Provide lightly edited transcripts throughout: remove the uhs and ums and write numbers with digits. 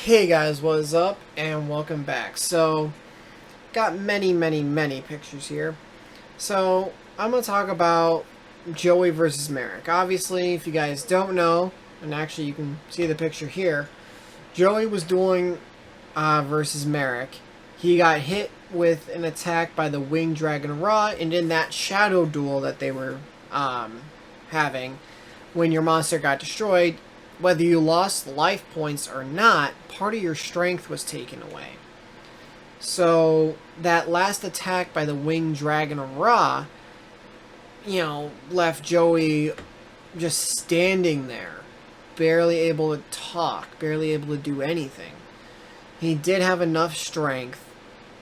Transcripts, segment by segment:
Hey guys, what is up? And welcome back. So, got many pictures here. So, I'm going to talk about Joey versus Marik. Obviously, if you guys don't know, and actually you can see the picture here, Joey was dueling versus Marik. He got hit with an attack by the Winged Dragon Ra, and in that shadow duel that they were having, when your monster got destroyed, whether you lost life points or not, part of your strength was taken away. So that last attack by the Winged Dragon Ra, left Joey just standing there, barely able to talk, barely able to do anything. He did have enough strength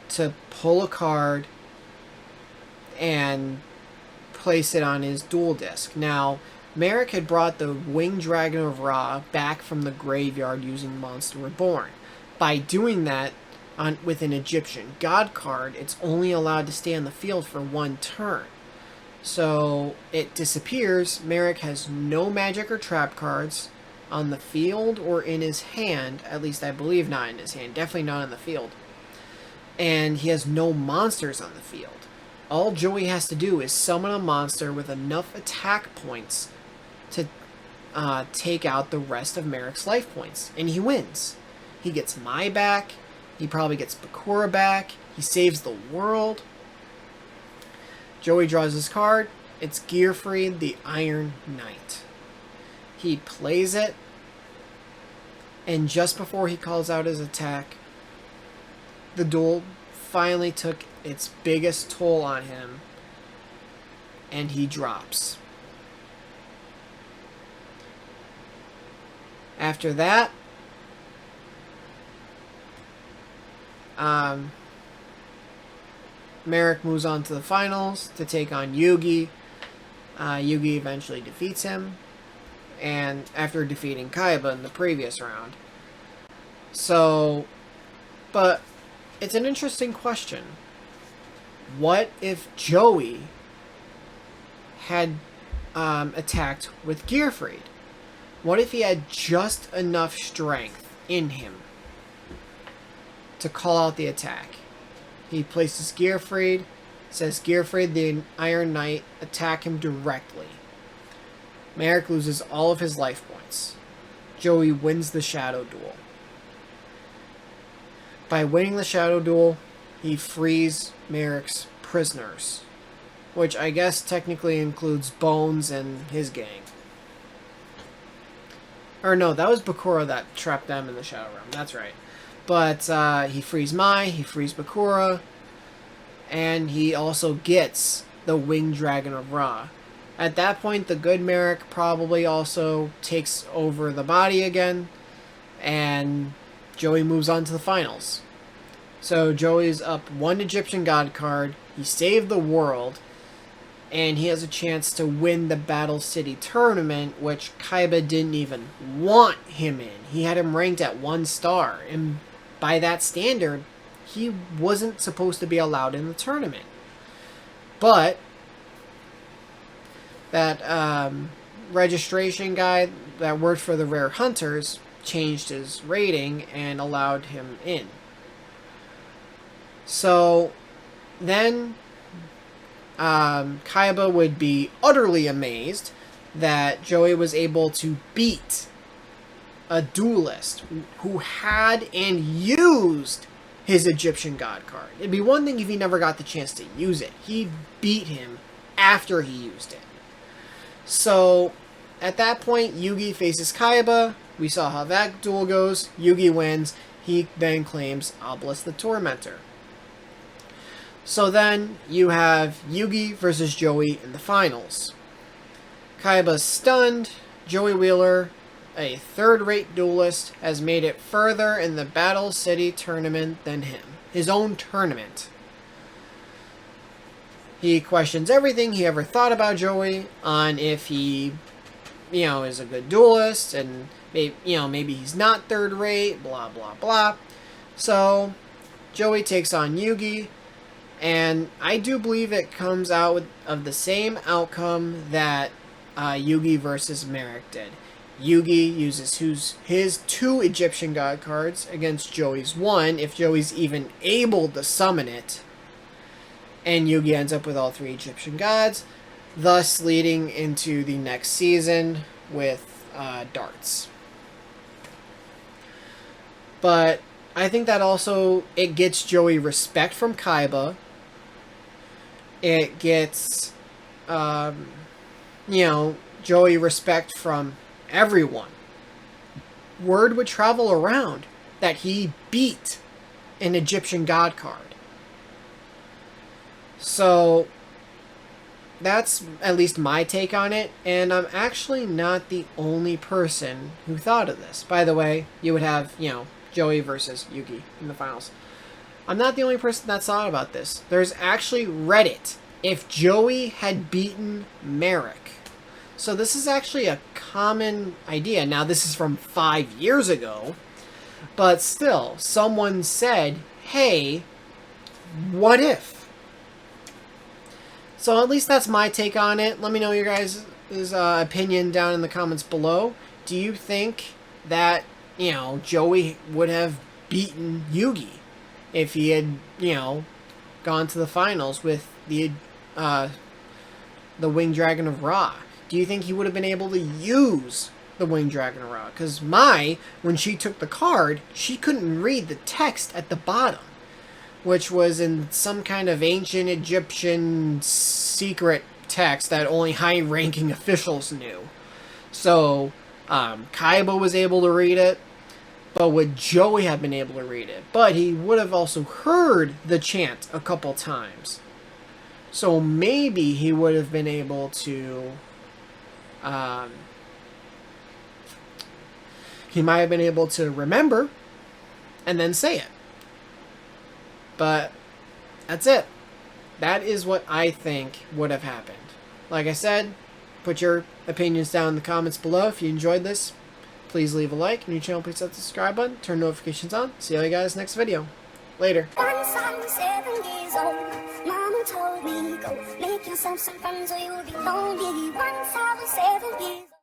to pull a card and place it on his duel disc. Now, Marik had brought the Winged Dragon of Ra back from the graveyard using Monster Reborn. By doing that with an Egyptian God card, it's only allowed to stay on the field for one turn. So it disappears. Marik has no magic or trap cards on the field or in his hand. At least I believe not in his hand. Definitely not in the field. And he has no monsters on the field. All Joey has to do is summon a monster with enough attack points to take out the rest of Marik's life points. And he wins. He gets Mai back. He probably gets Bakura back. He saves the world. Joey draws his card. It's Gearfried, the Iron Knight. He plays it. And just before he calls out his attack, the duel finally took its biggest toll on him. And he drops. After that, Marik moves on to the finals to take on Yugi. Yugi eventually defeats him, and after defeating Kaiba in the previous round. So, but it's an interesting question. What if Joey had attacked with Gearfried? What if he had just enough strength in him to call out the attack? He places Gearfried, says Gearfried the Iron Knight, attack him directly. Marik loses all of his life points. Joey wins the Shadow Duel. By winning the Shadow Duel, he frees Marik's prisoners, which I guess technically includes Bones and his gang. Or no, that was Bakura that trapped them in the Shadow Realm. That's right. But he frees Mai, he frees Bakura, and he also gets the Winged Dragon of Ra. At that point, the good Marik probably also takes over the body again, and Joey moves on to the finals. So Joey's up one Egyptian God card, he saved the world, and he has a chance to win the Battle City tournament, which Kaiba didn't even want him in. He had him ranked at 1 star, and by that standard, he wasn't supposed to be allowed in the tournament. But that registration guy that worked for the Rare Hunters changed his rating and allowed him in. So then Kaiba would be utterly amazed that Joey was able to beat a duelist who had and used his Egyptian God card. It'd be one thing if he never got the chance to use it. He beat him after he used it. So, at that point, Yugi faces Kaiba. We saw how that duel goes. Yugi wins. He then claims Obelisk the Tormentor. So then, you have Yugi versus Joey in the finals. Kaiba's stunned. Joey Wheeler, a third-rate duelist, has made it further in the Battle City tournament than him. His own tournament. He questions everything he ever thought about Joey on if he, is a good duelist, and maybe he's not third-rate, blah, blah, blah. So, Joey takes on Yugi, and I do believe it comes out of the same outcome that Yugi versus Marik did. Yugi uses his 2 Egyptian god cards against Joey's 1, if Joey's even able to summon it. And Yugi ends up with all 3 Egyptian gods, thus leading into the next season with darts. But I think that also, it gets Joey respect from Kaiba. It gets, Joey respect from everyone. Word would travel around that he beat an Egyptian god card. So, that's at least my take on it, and I'm actually not the only person who thought of this. By the way, you would have, Joey versus Yugi in the finals. I'm not the only person that thought about this. There's actually Reddit. If Joey had beaten Marik. So this is actually a common idea. Now, this is from 5 years ago, but still, someone said, hey, what if? So at least that's my take on it. Let me know your guys' opinion down in the comments below. Do you think that, Joey would have beaten Yugi if he had, gone to the finals with the Winged Dragon of Ra? Do you think he would have been able to use the Winged Dragon of Ra? Because when she took the card, she couldn't read the text at the bottom, which was in some kind of ancient Egyptian secret text that only high-ranking officials knew. So, Kaiba was able to read it, but would Joey have been able to read it? But he would have also heard the chant a couple times. So maybe he would have been able to... he might have been able to remember and then say it. But that's it. That is what I think would have happened. Like I said, put your opinions down in the comments below. If you enjoyed this, please leave a like. New channel, please hit the subscribe button. Turn notifications on. See you guys next video. Later. Once I was 7 years old, Mama told me, go make yourself some friends or you'll be lonely. Once I was 7 years old.